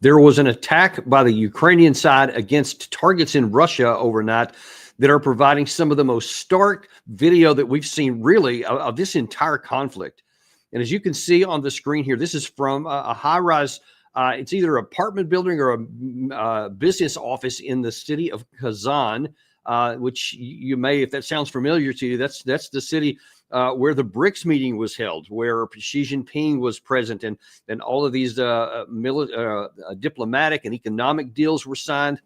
There was an attack by the Ukrainian side against targets in Russia overnight that are providing some of the most stark video that we've seen really of this entire conflict. And as you can see on the screen here, this is from a high-rise, it's either an apartment building or a business office in the city of Kazan, which you may, if that sounds familiar to you, that's the city where the BRICS meeting was held, where Xi Jinping was present, and all of these diplomatic and economic deals were signed,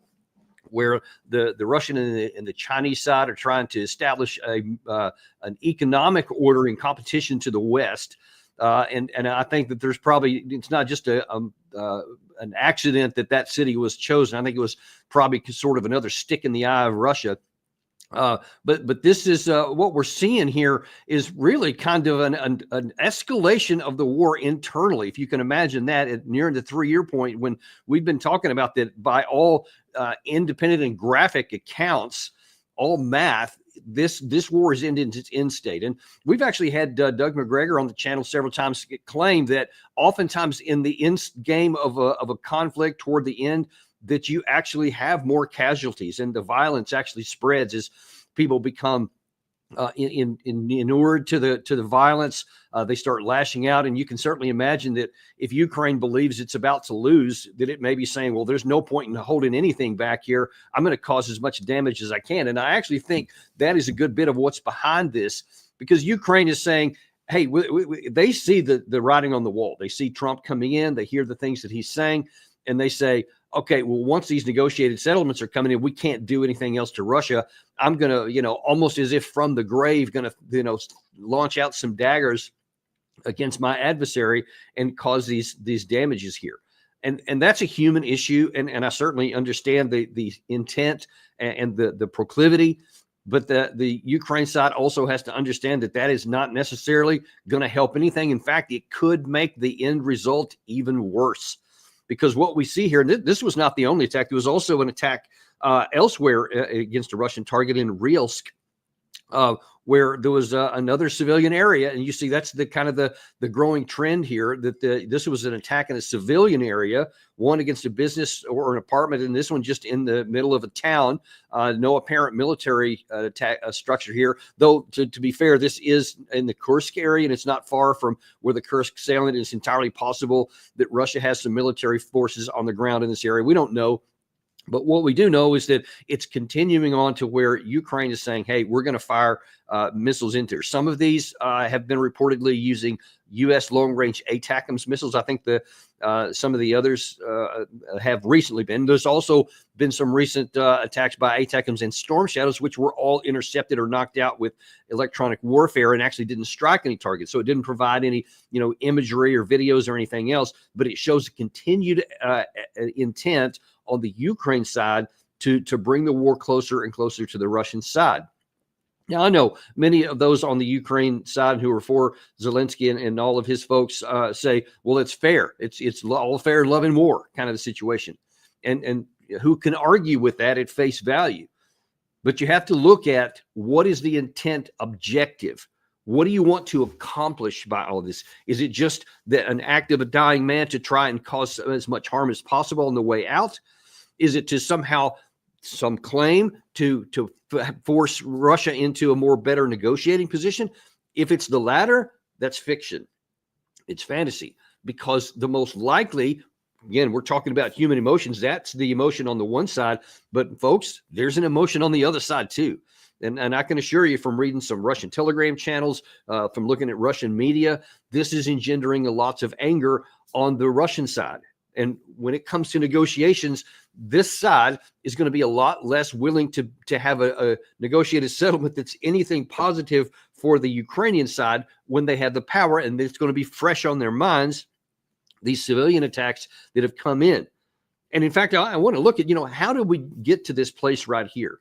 where the Russian and the Chinese side are trying to establish an economic order in competition to the West. And I think that there's probably, it's not just an accident that city was chosen. I think it was probably sort of another stick in the eye of Russia. But this is what we're seeing here is really kind of an escalation of the war internally. If you can imagine that at nearing the 3-year point, when we've been talking about that by all independent and graphic accounts, all math, this war is ending its end state. And we've actually had Doug McGregor on the channel several times claim that oftentimes in the end game of a conflict toward the end, that you actually have more casualties and the violence actually spreads as people become inured to the violence. They start lashing out, and you can certainly imagine that if Ukraine believes it's about to lose, that it may be saying, well, there's no point in holding anything back here. I'm going to cause as much damage as I can. And I actually think that is a good bit of what's behind this, because Ukraine is saying, hey, they see the writing on the wall. They see Trump coming in, they hear the things that he's saying, and they say, okay, well, once these negotiated settlements are coming in, we can't do anything else to Russia. I'm going to, almost as if from the grave, going to, launch out some daggers against my adversary and cause these damages here. And that's a human issue. And I certainly understand the intent and the proclivity, but the Ukraine side also has to understand that is not necessarily going to help anything. In fact, it could make the end result even worse. Because what we see here, and this was not the only attack. There was also an attack elsewhere against a Russian target in Ryelsk, where there was another civilian area. And you see that's the kind of the growing trend here, that this was an attack in a civilian area, one against a business or an apartment, and this one just in the middle of a town. No apparent military attack structure here, though. To be fair, this is in the Kursk area, and it's not far from where the Kursk salient. It's entirely possible that Russia has some military forces on the ground in this area. We don't know. But what we do know is that it's continuing on to where Ukraine is saying, hey, we're going to fire missiles into here. Some of these have been reportedly using U.S. long-range ATACMS missiles. I think some of the others have recently been. There's also been some recent attacks by ATACMS and Storm Shadows, which were all intercepted or knocked out with electronic warfare and actually didn't strike any targets. So it didn't provide any, imagery or videos or anything else, but it shows a continued intent on the Ukraine side to bring the war closer and closer to the Russian side. Now, I know many of those on the Ukraine side who are for Zelensky and all of his folks say, well, it's fair. It's all fair, love, and war kind of a situation. And who can argue with that at face value? But you have to look at what is the intent objective. What do you want to accomplish by all of this? Is it just an act of a dying man to try and cause as much harm as possible on the way out? Is it to somehow some claim to force Russia into a more better negotiating position? If it's the latter, that's fiction. It's fantasy, because the most likely, again, we're talking about human emotions. That's the emotion on the one side, but folks, there's an emotion on the other side too. And I can assure you from reading some Russian Telegram channels, from looking at Russian media, this is engendering lots of anger on the Russian side. And when it comes to negotiations, this side is going to be a lot less willing to have a negotiated settlement that's anything positive for the Ukrainian side when they have the power, and it's going to be fresh on their minds, these civilian attacks that have come in. And in fact, I want to look at, how did we get to this place right here?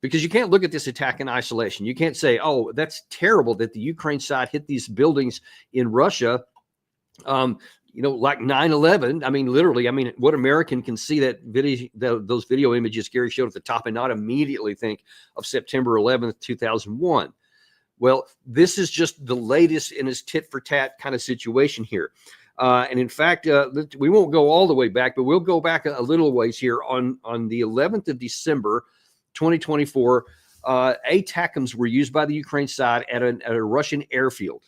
Because you can't look at this attack in isolation. You can't say, oh, that's terrible that the Ukraine side hit these buildings in Russia. Like 9/11. I mean, literally, what American can see that video, those video images Gary showed at the top, and not immediately think of September 11th, 2001. Well, this is just the latest in his tit for tat kind of situation here. And in fact, we won't go all the way back, but we'll go back a little ways here. On the 11th of December, 2024, ATACMS were used by the Ukraine side at a Russian airfield.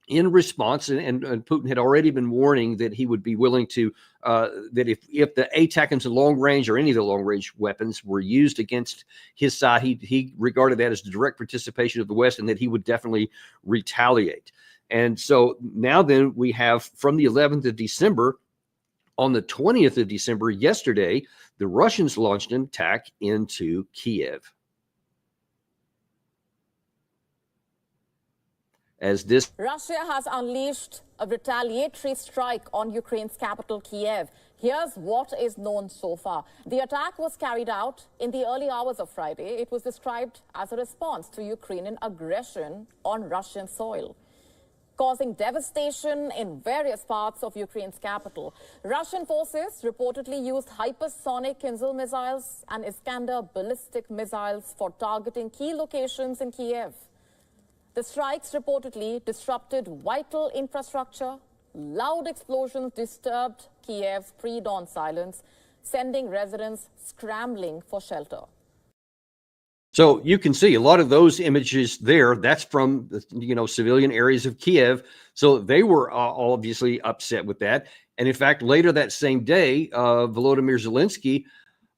In response, and Putin had already been warning that he would be willing to, that if the ATACMS and long range or any of the long range weapons were used against his side, he regarded that as the direct participation of the West, and that he would definitely retaliate. And so now then we have, from the 11th of December, on the 20th of December, yesterday, the Russians launched an attack into Kiev. Russia has unleashed a retaliatory strike on Ukraine's capital, Kiev. Here's what is known so far. The attack was carried out in the early hours of Friday. It was described as a response to Ukrainian aggression on Russian soil, causing devastation in various parts of Ukraine's capital. Russian forces reportedly used hypersonic Kinzhal missiles and Iskander ballistic missiles for targeting key locations in Kiev. The strikes reportedly disrupted vital infrastructure. Loud explosions disturbed Kiev's pre-dawn silence, sending residents scrambling for shelter. So you can see a lot of those images there. That's from civilian areas of Kiev. So they were obviously upset with that. And in fact, later that same day, Volodymyr Zelensky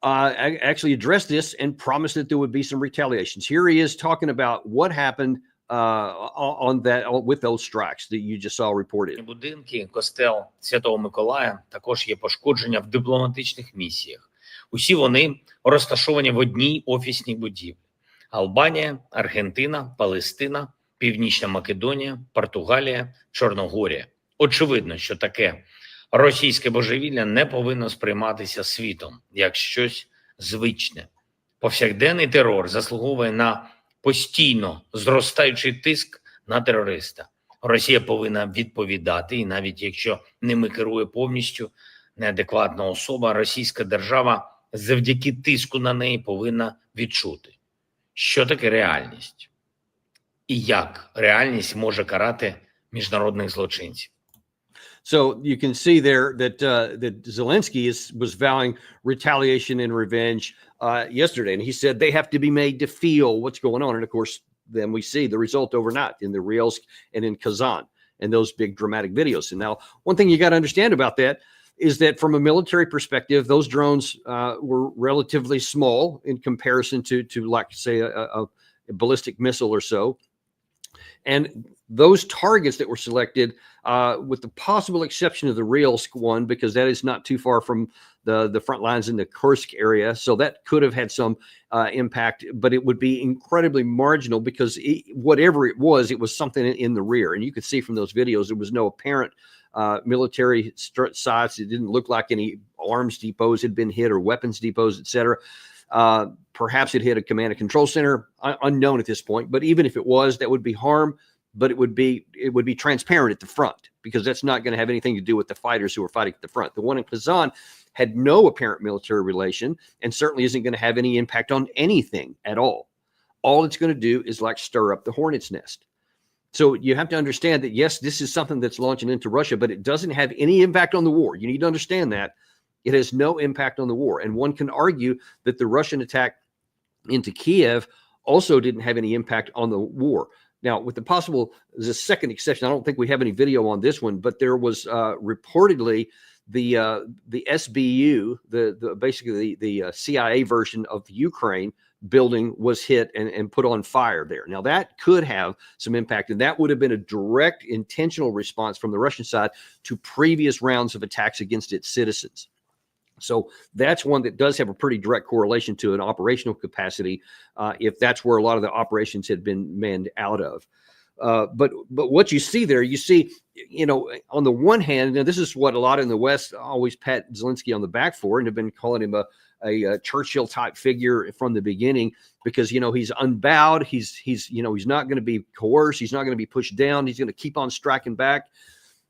actually addressed this and promised that there would be some retaliations. Here he is talking about what happened on that, with those strikes that you just saw reported. Будинки, костел Святого Миколая, також є пошкодження в дипломатичних місіях. Усі вони розташовані в одній офісній будівлі. Албанія, Аргентина, Палестина, Північна Македонія, Португалія, Чорногорія. Очевидно, що таке російське божевілля не повинно сприйматися світом як щось звичне. Повсякденний терор заслуговує на постійно зростаючий тиск на терориста. Росія повинна відповідати, і навіть якщо ними керує повністю неадекватна особа, російська держава завдяки тиску на неї повинна відчути, що таке реальність і як реальність може карати міжнародних злочинців. So you can see there that that Zelensky was vowing retaliation and revenge yesterday, and he said they have to be made to feel what's going on. And of course, then we see the result overnight in the Ryelsk and in Kazan and those big dramatic videos. And now, one thing you got to understand about that is that from a military perspective, those drones were relatively small in comparison to like, say, a ballistic missile or so. And those targets that were selected, with the possible exception of the Ryelsk one, because that is not too far from the front lines in the Kursk area, so that could have had some impact, but it would be incredibly marginal because whatever it was something in the rear. And you could see from those videos, there was no apparent military sites. It didn't look like any arms depots had been hit or weapons depots, etc. Perhaps it hit a command and control center, unknown at this point. But even if it was, that would be harm. But it would be transparent at the front, because that's not going to have anything to do with the fighters who are fighting at the front. The one in Kazan had no apparent military relation and certainly isn't going to have any impact on anything at all. All it's going to do is like stir up the hornet's nest. So you have to understand that, yes, this is something that's launching into Russia, but it doesn't have any impact on the war. You need to understand that. It has no impact on the war. And one can argue that the Russian attack into Kiev also didn't have any impact on the war. Now, with there's a second exception. I don't think we have any video on this one, but there was reportedly the SBU, basically the CIA version of Ukraine building was hit and put on fire there. Now, that could have some impact, and that would have been a direct intentional response from the Russian side to previous rounds of attacks against its citizens. So that's one that does have a pretty direct correlation to an operational capacity, if that's where a lot of the operations had been manned out of. But what you see there, on the one hand, this is what a lot in the West always pat Zelensky on the back for, and have been calling him a Churchill type figure from the beginning, because he's unbowed, he's not going to be coerced, he's not going to be pushed down, he's going to keep on striking back.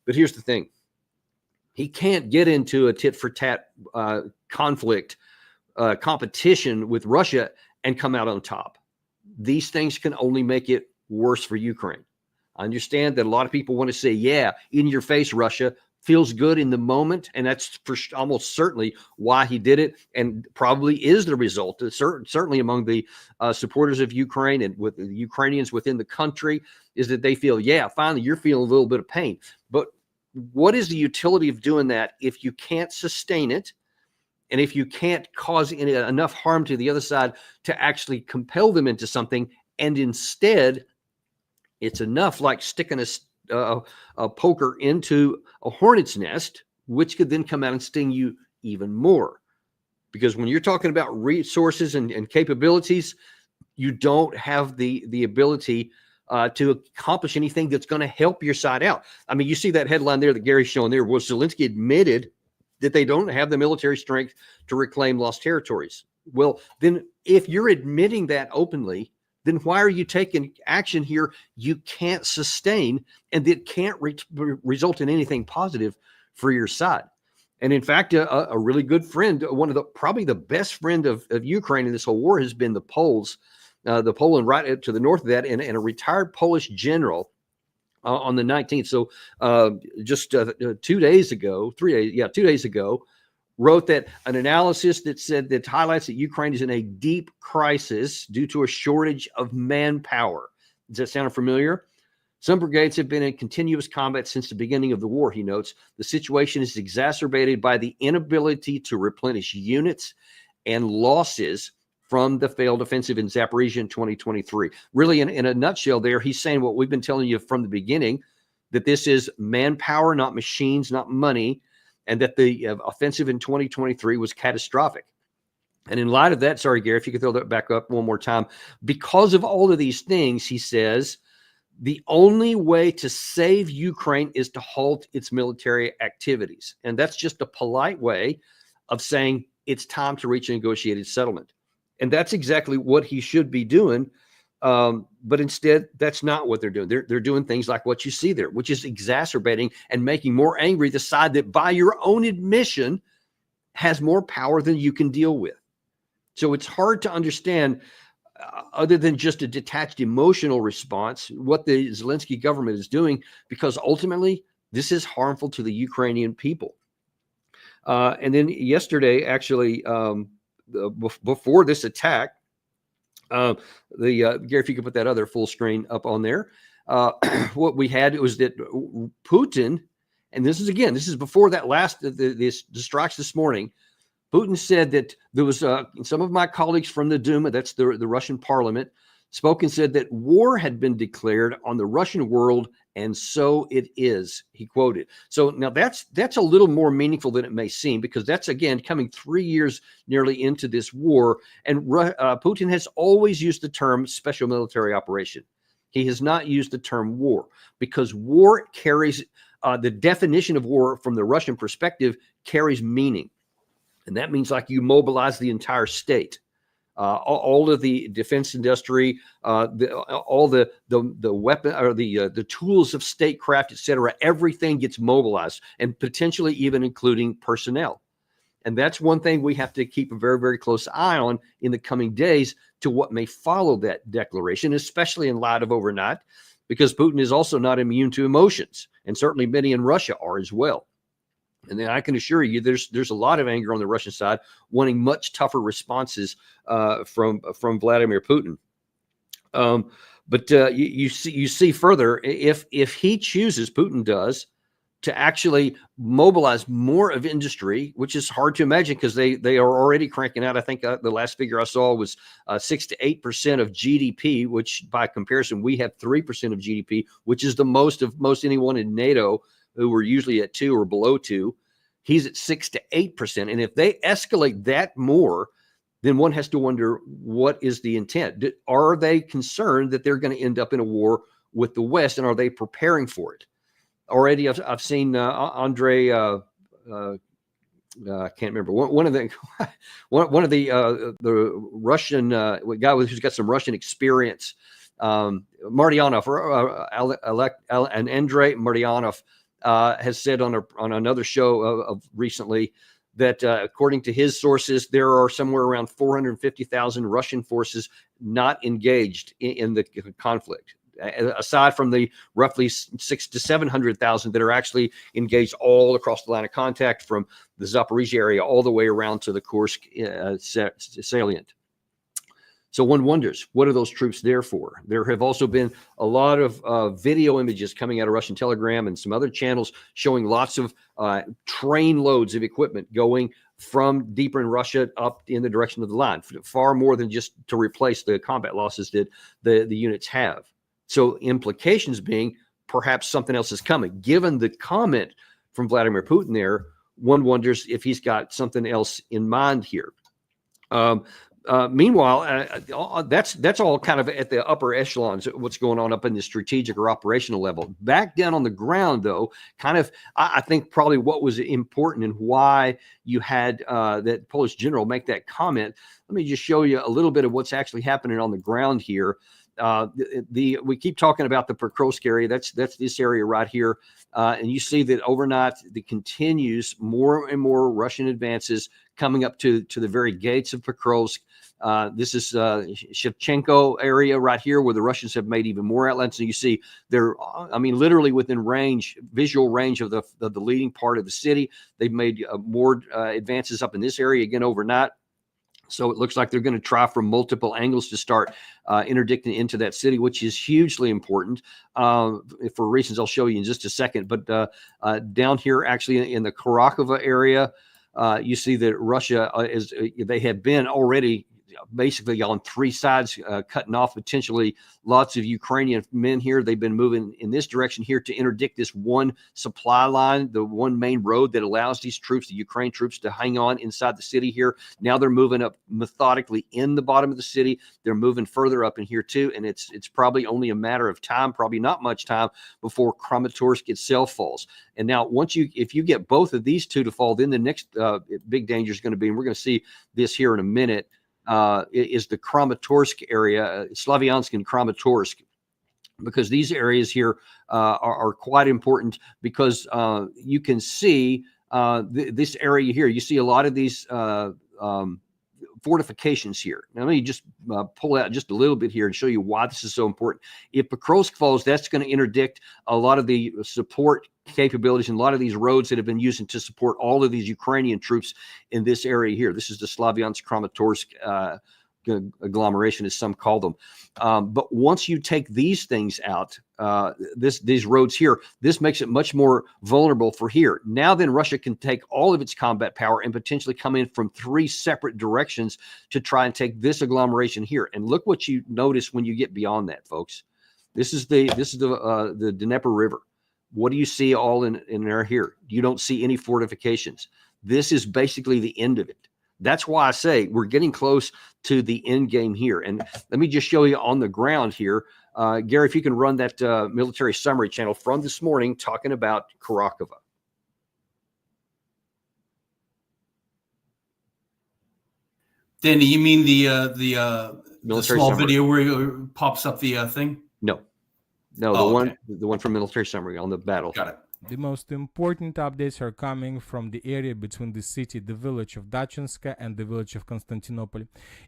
But here's the thing. He can't get into a tit-for-tat conflict, competition with Russia and come out on top. These things can only make it worse for Ukraine. I understand that a lot of people want to say, yeah, in your face, Russia, feels good in the moment, and that's almost certainly why he did it, and probably is the result. Certainly among the supporters of Ukraine and with the Ukrainians within the country, is that they feel, yeah, finally you're feeling a little bit of pain. But what is the utility of doing that if you can't sustain it, and if you can't cause enough harm to the other side to actually compel them into something, and instead it's enough like sticking a poker into a hornet's nest, which could then come out and sting you even more. Because when you're talking about resources and capabilities, you don't have the ability to accomplish anything that's going to help your side out. I mean, you see that headline there that Gary's showing there. Well, Zelensky admitted that they don't have the military strength to reclaim lost territories. Well, then if you're admitting that openly, then why are you taking action here you can't sustain and that can't result in anything positive for your side? And in fact, a really good friend, probably the best friend of Ukraine in this whole war has been the Poles, the Poland right to the north of that, and a retired Polish general on the 19th. So just 2 days ago, 2 days ago, wrote that an analysis that said that highlights that Ukraine is in a deep crisis due to a shortage of manpower. Does that sound familiar? Some brigades have been in continuous combat since the beginning of the war, he notes. The situation is exacerbated by the inability to replenish units and losses from the failed offensive in Zaporizhia in 2023. Really, in a nutshell there, he's saying what we've been telling you from the beginning, that this is manpower, not machines, not money, and that the offensive in 2023 was catastrophic. And in light of that, sorry, Gary, if you could throw that back up one more time, because of all of these things, he says, the only way to save Ukraine is to halt its military activities. And that's just a polite way of saying it's time to reach a negotiated settlement. And that's exactly what he should be doing. But instead, that's not what they're doing. They're doing things like what you see there, which is exacerbating and making more angry the side that, by your own admission, has more power than you can deal with. So it's hard to understand, other than just a detached emotional response, what the Zelensky government is doing, because ultimately this is harmful to the Ukrainian people. And then yesterday, actually, before this attack, Gary, if you could put that other full screen up on there, what we had was that Putin, and this is before that this strikes this morning. Putin said that there was some of my colleagues from the Duma, that's the Russian parliament, spoke and said that war had been declared on the Russian world, and so it is, he quoted. So now that's a little more meaningful than it may seem, because that's, again, coming 3 years nearly into this war. And Putin has always used the term special military operation. He has not used the term war, because war carries, the definition of war from the Russian perspective carries meaning. And that means like you mobilize the entire state. All of the defense industry, all the weapon or the tools of statecraft, et cetera, everything gets mobilized, and potentially even including personnel. And that's one thing we have to keep a very, very close eye on in the coming days to what may follow that declaration, especially in light of overnight, because Putin is also not immune to emotions, and certainly many in Russia are as well. And then I can assure you, there's a lot of anger on the Russian side, wanting much tougher responses from Vladimir Putin. But you see further, if he chooses, Putin does, to actually mobilize more of industry, which is hard to imagine because they are already cranking out. I think the last figure I saw was 6 to 8% of GDP, which by comparison we have 3% of GDP, which is the most of anyone in NATO, who were usually at 2 or below 2. He's at 6 to 8%. And if they escalate that more, then one has to wonder, what is the intent? Are they concerned that they're going to end up in a war with the West, and are they preparing for it? Already, I've seen Andre. I can't remember one of the Russian guy who's got some Russian experience. Martyanov and Andrei Martyanov has said on another show of recently that according to his sources, there are somewhere around 450,000 Russian forces not engaged in the conflict. aside from the roughly 600,000 to 700,000 that are actually engaged all across the line of contact from the Zaporizhia area all the way around to the Kursk salient. So one wonders, what are those troops there for? There have also been a lot of video images coming out of Russian Telegram and some other channels showing lots of train loads of equipment going from deeper in Russia up in the direction of the line, far more than just to replace the combat losses that the units have. So implications being perhaps something else is coming. Given the comment from Vladimir Putin there, one wonders if he's got something else in mind here. Meanwhile, that's all kind of at the upper echelons, what's going on up in the strategic or operational level. Back down on the ground, though, kind of, I think probably what was important and why you had that Polish general make that comment. Let me just show you a little bit of what's actually happening on the ground here. We keep talking about the Pokrovsk area. That's this area right here. And you see that overnight, the continues more and more Russian advances coming up to the very gates of Pokrovsk. This is Shevchenko area right here where the Russians have made even more outlets. And you see they're, I mean, literally within range, visual range of the leading part of the city. They've made more advances up in this area again overnight. So it looks like they're going to try from multiple angles to start interdicting into that city, which is hugely important for reasons I'll show you in just a second. But down here, actually in the Kharkova area, you see that Russia they have been already basically on three sides, cutting off potentially lots of Ukrainian men here. They've been moving in this direction here to interdict this one supply line, the one main road that allows these troops, the Ukraine troops, to hang on inside the city here. Now they're moving up methodically in the bottom of the city. They're moving further up in here too, and it's probably only a matter of time, probably not much time, before Kramatorsk itself falls. And now if you get both of these two to fall, then the next big danger is going to be, and we're going to see this here in a minute, is the Kramatorsk area, Slavyansk and Kramatorsk, because these areas here are quite important because you can see this area here. You see a lot of these fortifications here. Now, let me just pull out just a little bit here and show you why this is so important. If Pokrovsk falls, that's going to interdict a lot of the support capabilities and a lot of these roads that have been using to support all of these Ukrainian troops in this area here. This is the Slavyansk Kramatorsk agglomeration, as some call them. But once you take these things out, these roads here, this makes it much more vulnerable for here. Now then Russia can take all of its combat power and potentially come in from three separate directions to try and take this agglomeration here. And look what you notice when you get beyond that, folks. This is the Dnieper River. What do you see all in there here? You don't see any fortifications. This is basically the end of it. That's why I say we're getting close to the end game here. And let me just show you on the ground here. Gary, if you can run that military summary channel from this morning talking about Kharkova. Danny, you mean the small summary video where it pops up the thing? No, the one from military summary on the battle. Got it. The most important updates are coming from the area between the city, the village of Dachinska, and the village of Constantinople.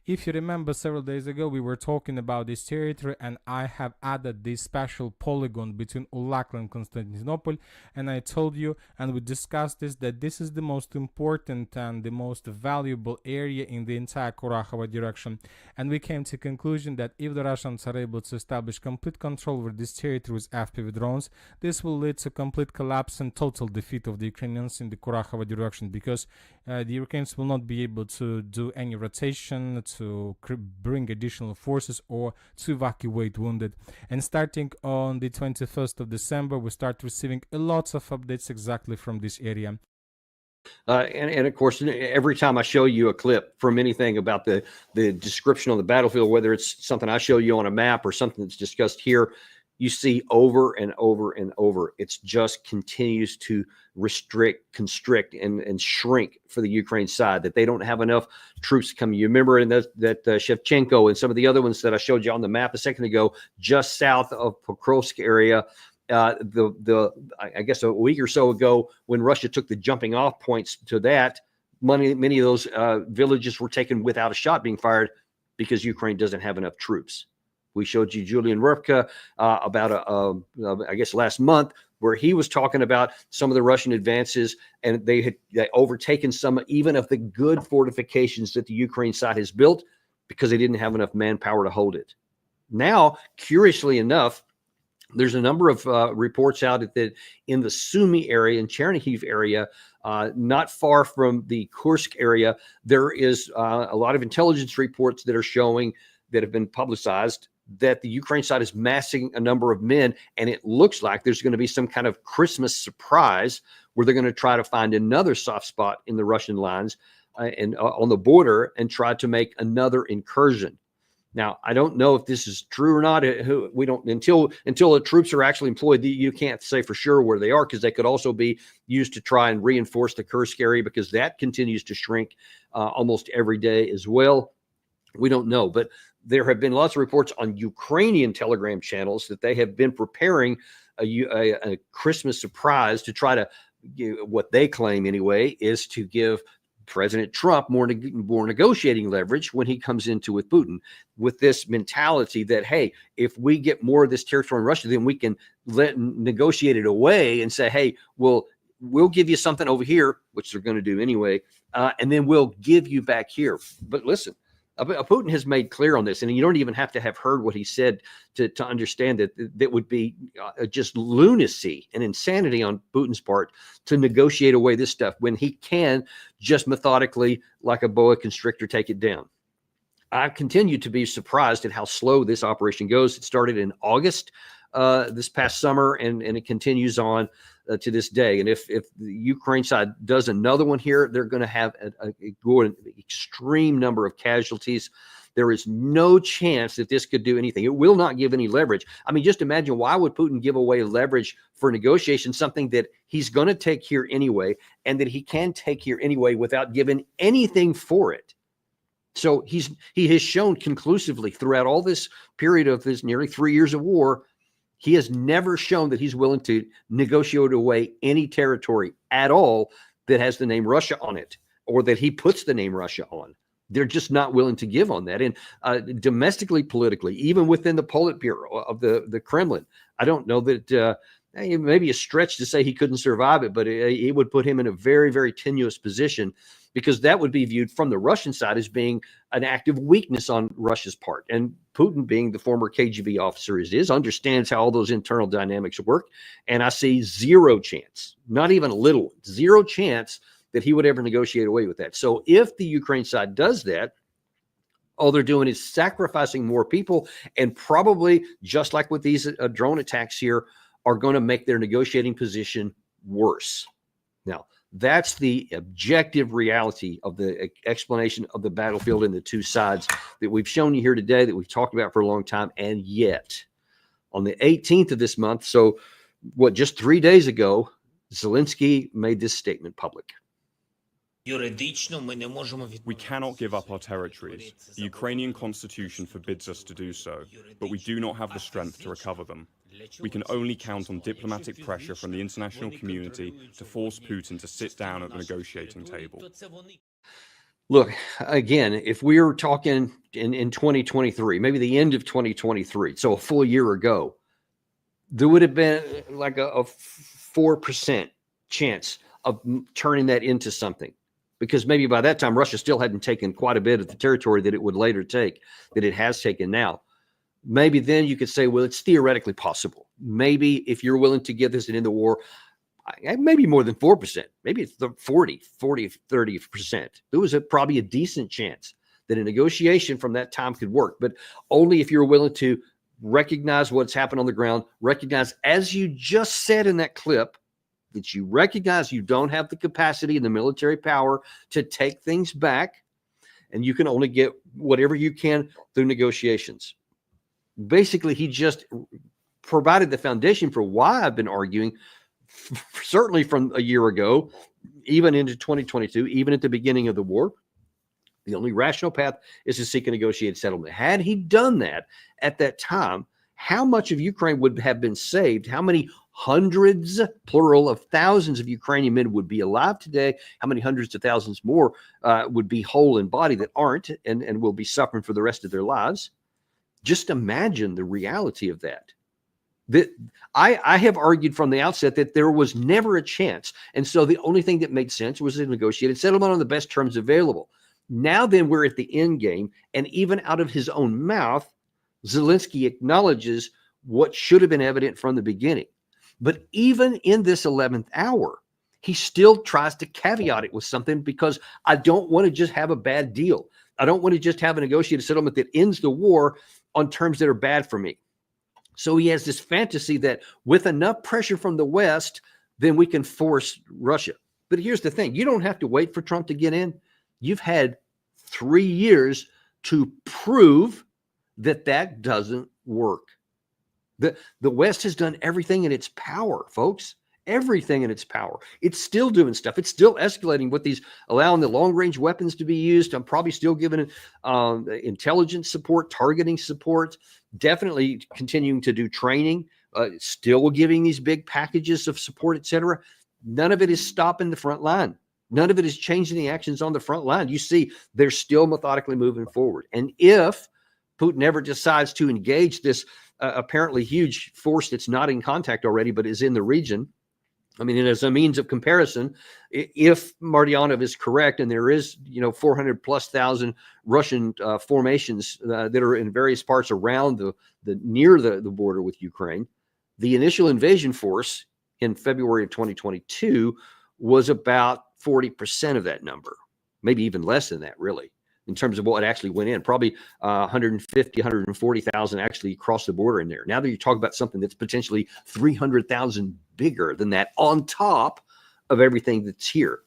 If you remember, several days ago we were talking about this territory, and I have added this special polygon between Ulakla and Constantinople, and I told you, and we discussed this, that this is the most important and the most valuable area in the entire Kharkova direction. And we came to the conclusion that if the Russians are able to establish complete control over this territory with FPV drones, this will lead to complete collapse and total defeat of the Ukrainians in the Kharkova direction, because the Ukrainians will not be able to do any rotation, to bring additional forces, or to evacuate wounded. And starting on the 21st of December, we start receiving a lot of updates exactly from this area. And of course, every time I show you a clip from anything about the description on the battlefield, whether it's something I show you on a map or something that's discussed here, you see over and over and over, it's just continues to constrict, and shrink for the Ukraine side, that they don't have enough troops coming. You remember in that Shevchenko and some of the other ones that I showed you on the map a second ago, just south of Pokrovsk area, I guess a week or so ago, when Russia took the jumping off points to that, many of those villages were taken without a shot being fired because Ukraine doesn't have enough troops. We showed you Julian Rupka about I guess last month, where he was talking about some of the Russian advances, and they had overtaken some even of the good fortifications that the Ukraine side has built because they didn't have enough manpower to hold it. Now, curiously enough, there's a number of reports out that in the Sumy area, in Chernihiv area, not far from the Kursk area, there is a lot of intelligence reports that are showing, that have been publicized, that the Ukraine side is massing a number of men, and it looks like there's going to be some kind of Christmas surprise where they're going to try to find another soft spot in the Russian lines and on the border and try to make another incursion. Now, I don't know if this is true or not. We don't until the troops are actually employed. You can't say for sure where they are, because they could also be used to try and reinforce the Kursk area, because that continues to shrink almost every day as well. We don't know, but there have been lots of reports on Ukrainian Telegram channels that they have been preparing a Christmas surprise to try to, what they claim anyway, is to give President Trump more negotiating leverage when he comes into with Putin, with this mentality that, hey, if we get more of this territory in Russia, then we can negotiate it away and say, hey, we'll give you something over here, which they're going to do anyway, and then we'll give you back here. But listen, Putin has made clear on this, and you don't even have to have heard what he said to understand that would be just lunacy and insanity on Putin's part to negotiate away this stuff when he can just methodically, like a boa constrictor, take it down. I continue to be surprised at how slow this operation goes. It started in August this past summer, and it continues on to this day. And if the Ukraine side does another one here, they're going to have an extreme number of casualties. There is no chance that this could do anything. It will not give any leverage. I mean, just imagine, why would Putin give away leverage for negotiation, something that he's going to take here anyway, and that he can take here anyway without giving anything for it? So he has shown conclusively throughout all this period of his nearly 3 years of war, he has never shown that he's willing to negotiate away any territory at all that has the name Russia on it, or that he puts the name Russia on. They're just not willing to give on that. And domestically, politically, even within the Politburo of the Kremlin, I don't know that it may be a stretch to say he couldn't survive it, but it would put him in a very, very tenuous position, because that would be viewed from the Russian side as being an act of weakness on Russia's part. And Putin, being the former KGB officer he is, understands how all those internal dynamics work. And I see zero chance, not even a little, zero chance that he would ever negotiate away with that. So if the Ukraine side does that, all they're doing is sacrificing more people, and probably, just like with these drone attacks here, are going to make their negotiating position worse. Now, that's the objective reality of the explanation of the battlefield and the two sides that we've shown you here today, that we've talked about for a long time. And yet, on the 18th of this month, so just 3 days ago, Zelensky made this statement public. We cannot give up our territories. The Ukrainian constitution forbids us to do so, but we do not have the strength to recover them. We can only count on diplomatic pressure from the international community to force Putin to sit down at the negotiating table. Look, again, if we were talking in 2023, maybe the end of 2023, so a full year ago, there would have been like a 4% chance of turning that into something. Because maybe by that time, Russia still hadn't taken quite a bit of the territory that it would later take, that it has taken now. Maybe then you could say, well, it's theoretically possible. Maybe if you're willing to give this an end of war, maybe more than 4%, maybe it's 40, 30%. There was probably a decent chance that a negotiation from that time could work, but only if you're willing to recognize what's happened on the ground, recognize, as you just said in that clip, that you recognize you don't have the capacity and the military power to take things back, and you can only get whatever you can through negotiations. Basically, he just provided the foundation for why I've been arguing, certainly from a year ago, even into 2022, even at the beginning of the war. The only rational path is to seek a negotiated settlement. Had he done that at that time, how much of Ukraine would have been saved? How many hundreds, plural, of thousands of Ukrainian men would be alive today? How many hundreds of thousands more would be whole in body that aren't and will be suffering for the rest of their lives? Just imagine the reality of that. That I have argued from the outset that there was never a chance. And so the only thing that made sense was a negotiated settlement on the best terms available. Now then we're at the end game, and even out of his own mouth, Zelensky acknowledges what should have been evident from the beginning. But even in this 11th hour, he still tries to caveat it with something, because I don't want to just have a bad deal. I don't want to just have a negotiated settlement that ends the war on terms that are bad for me. So he has this fantasy that with enough pressure from the West, then we can force Russia. But here's the thing. You don't have to wait for Trump to get in. You've had 3 years to prove that that doesn't work. The West has done everything in its power, folks. Everything in its power. It's still doing stuff. It's still escalating with these, allowing the long-range weapons to be used. I'm probably still giving intelligence support, targeting support, definitely continuing to do training, still giving these big packages of support, etc. None of it is stopping the front line. None of it is changing the actions on the front line. You see, they're still methodically moving forward. And if Putin ever decides to engage this apparently huge force that's not in contact already, but is in the region, I mean, as a means of comparison, if Martyanov is correct, and there is, 400,000+ Russian formations that are in various parts around the near the border with Ukraine, the initial invasion force in February of 2022 was about 40% of that number, maybe even less than that, really, in terms of what actually went in. Probably 150, 140,000 actually crossed the border in there. Now that you talk about something that's potentially 300,000 bigger than that on top of everything that's here.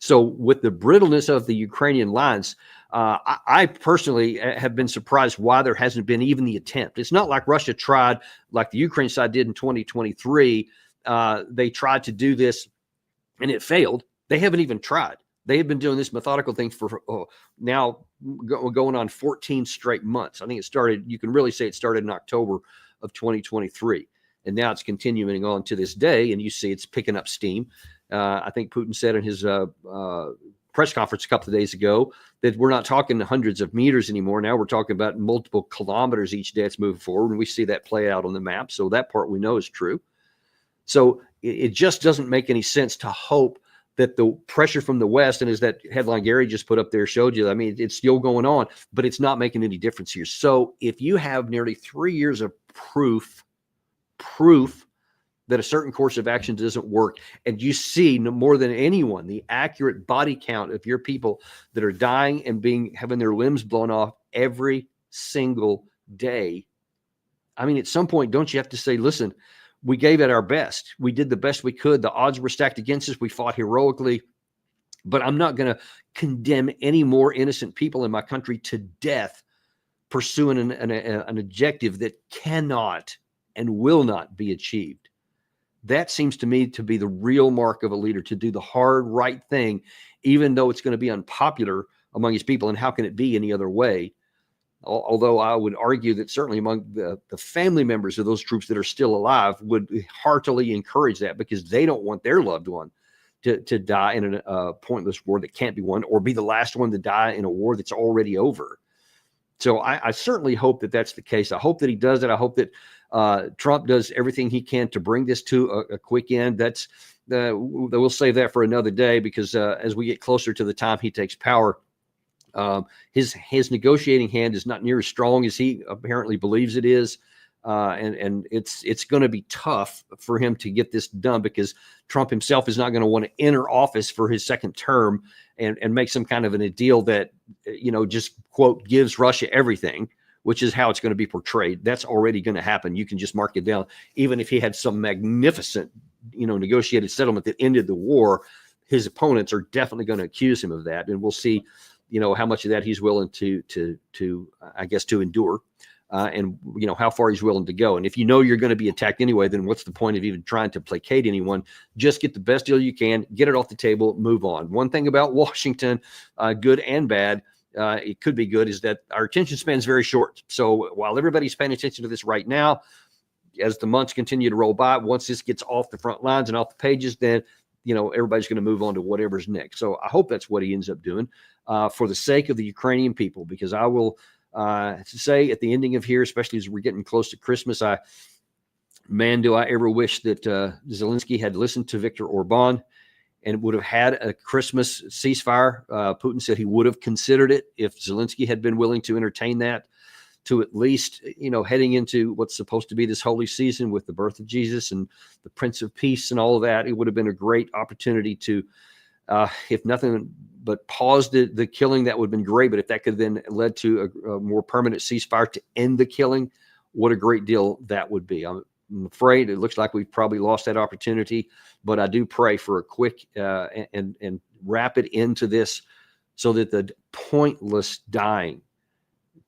So with the brittleness of the Ukrainian lines, I personally have been surprised why there hasn't been even the attempt. It's not like Russia tried, like the Ukraine side did in 2023. They tried to do this and it failed. They haven't even tried. They have been doing this methodical thing for now going on 14 straight months. I think it started, you can really say it started in October of 2023. And now it's continuing on to this day. And you see it's picking up steam. I think Putin said in his press conference a couple of days ago that we're not talking hundreds of meters anymore. Now we're talking about multiple kilometers each day it's moving forward. And we see that play out on the map. So that part we know is true. So it just doesn't make any sense to hope that the pressure from the West, and as that headline Gary just put up there showed you, I mean, it's still going on, but it's not making any difference here. So if you have nearly 3 years of proof that a certain course of action doesn't work, and you see no more than anyone the accurate body count of your people that are dying and having their limbs blown off every single day, I mean, at some point, don't you have to say, listen, we gave it our best. We did the best we could. The odds were stacked against us. We fought heroically. But I'm not going to condemn any more innocent people in my country to death pursuing an objective that cannot and will not be achieved. That seems to me to be the real mark of a leader, to do the hard, right thing, even though it's going to be unpopular among his people. And how can it be any other way? Although I would argue that certainly among the family members of those troops that are still alive would heartily encourage that, because they don't want their loved one to die in a pointless war that can't be won, or be the last one to die in a war that's already over. So I certainly hope that that's the case. I hope that he does it. I hope that Trump does everything he can to bring this to a quick end. We'll save that for another day, because as we get closer to the time he takes power, his negotiating hand is not near as strong as he apparently believes it is. And it's going to be tough for him to get this done, because Trump himself is not going to want to enter office for his second term and make some kind of a deal that, just quote, gives Russia everything, which is how it's going to be portrayed. That's already going to happen. You can just mark it down. Even if he had some magnificent, negotiated settlement that ended the war, his opponents are definitely going to accuse him of that. And we'll see, how much of that he's willing to I guess, to endure, and, how far he's willing to go. And if you're going to be attacked anyway, then what's the point of even trying to placate anyone? Just get the best deal you can, get it off the table, move on. One thing about Washington, good and bad, it could be good, is that our attention span is very short. So while everybody's paying attention to this right now, as the months continue to roll by, once this gets off the front lines and off the pages, then everybody's going to move on to whatever's next. So I hope that's what he ends up doing, for the sake of the Ukrainian people, because I will to say at the ending of here, especially as we're getting close to Christmas, do I ever wish that Zelensky had listened to Viktor Orban and would have had a Christmas ceasefire. Putin said he would have considered it if Zelensky had been willing to entertain that, to at least, heading into what's supposed to be this holy season with the birth of Jesus and the Prince of Peace and all of that. It would have been a great opportunity to, if nothing but pause the killing, that would have been great. But if that could then led to a more permanent ceasefire to end the killing, what a great deal that would be. I'm afraid it looks like we've probably lost that opportunity, but I do pray for a quick and rapid end to this so that the pointless dying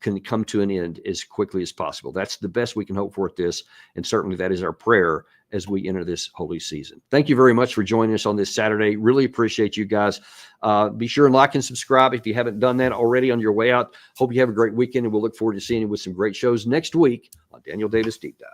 can come to an end as quickly as possible. That's the best we can hope for at this, and certainly that is our prayer as we enter this holy season. Thank you very much for joining us on this Saturday. Really appreciate you guys. Be sure and like and subscribe if you haven't done that already on your way out. Hope you have a great weekend, and we'll look forward to seeing you with some great shows next week on Daniel Davis Deep Dive.